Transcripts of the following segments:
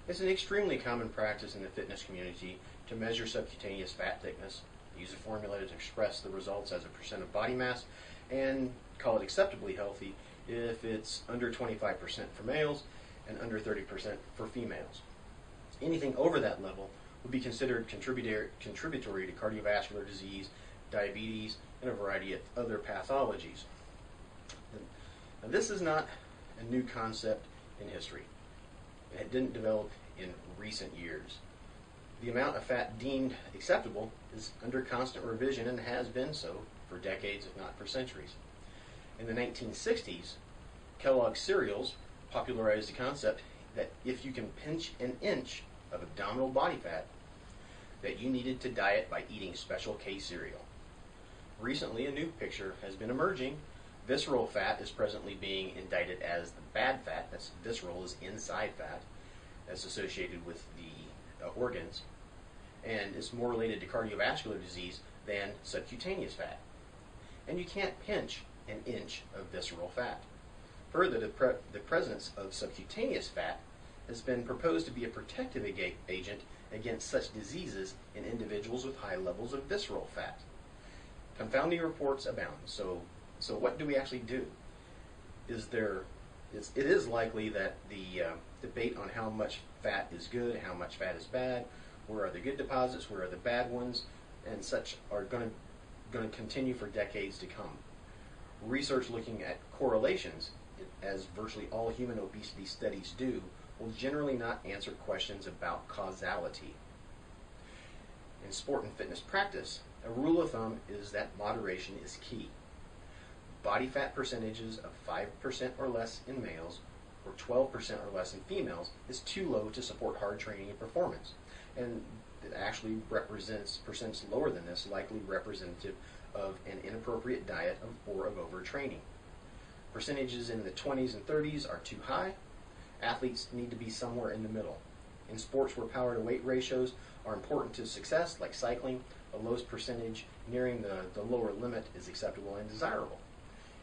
It's an extremely common practice in the fitness community to measure subcutaneous fat thickness, use a formula to express the results as a percent of body mass, and call it acceptably healthy if it's under 25% for males and under 30% for females. Anything over that level would be considered contributory to cardiovascular disease, diabetes, and a variety of other pathologies. Now, this is not a new concept in history. It didn't develop in recent years. The amount of fat deemed acceptable is under constant revision and has been so for decades, if not for centuries. In the 1960s, Kellogg's cereals popularized the concept that if you can pinch an inch of abdominal body fat, that you needed to diet by eating Special K cereal. Recently, a new picture has been emerging. Visceral fat is presently being indicted as the bad fat. That's visceral is inside fat. That's associated with the organs. And it's more related to cardiovascular disease than subcutaneous fat. And you can't pinch an inch of visceral fat. Further, the presence of subcutaneous fat has been proposed to be a protective agent against such diseases in individuals with high levels of visceral fat. Confounding reports abound. So what do we actually do? It is likely that the debate on how much fat is good, how much fat is bad, where are the good deposits, where are the bad ones, and such are going to continue for decades to come. Research looking at correlations, as virtually all human obesity studies do, will generally not answer questions about causality. In sport and fitness practice, a rule of thumb is that moderation is key. Body fat percentages of 5% or less in males or 12% or less in females is too low to support hard training and performance. And it actually represents percents lower than this, likely representative of an inappropriate diet or of overtraining. Percentages in the 20s and 30s are too high. Athletes need to be somewhere in the middle. In sports where power to weight ratios are important to success, like cycling, a low percentage nearing the lower limit is acceptable and desirable.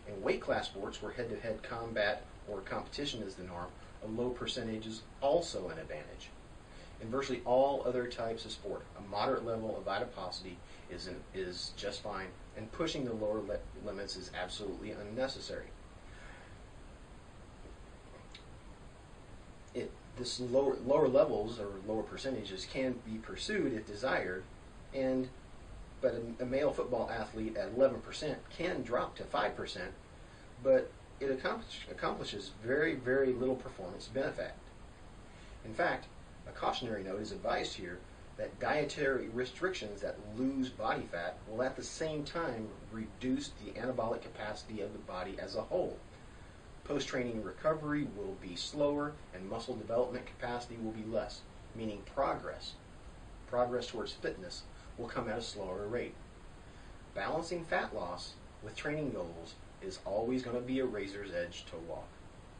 In weight class sports where head-to-head combat or competition is the norm, a low percentage is also an advantage. In virtually all other types of sport, a moderate level of adiposity is just fine, and pushing the lower limits is absolutely unnecessary. This lower levels or lower percentages can be pursued if desired, but a male football athlete at 11% can drop to 5%, but it accomplishes very, very little performance benefit. In fact, a cautionary note is advised here that dietary restrictions that lose body fat will at the same time reduce the anabolic capacity of the body as a whole. Post-training recovery will be slower and muscle development capacity will be less, meaning progress towards fitness will come at a slower rate. Balancing fat loss with training goals is always going to be a razor's edge to walk.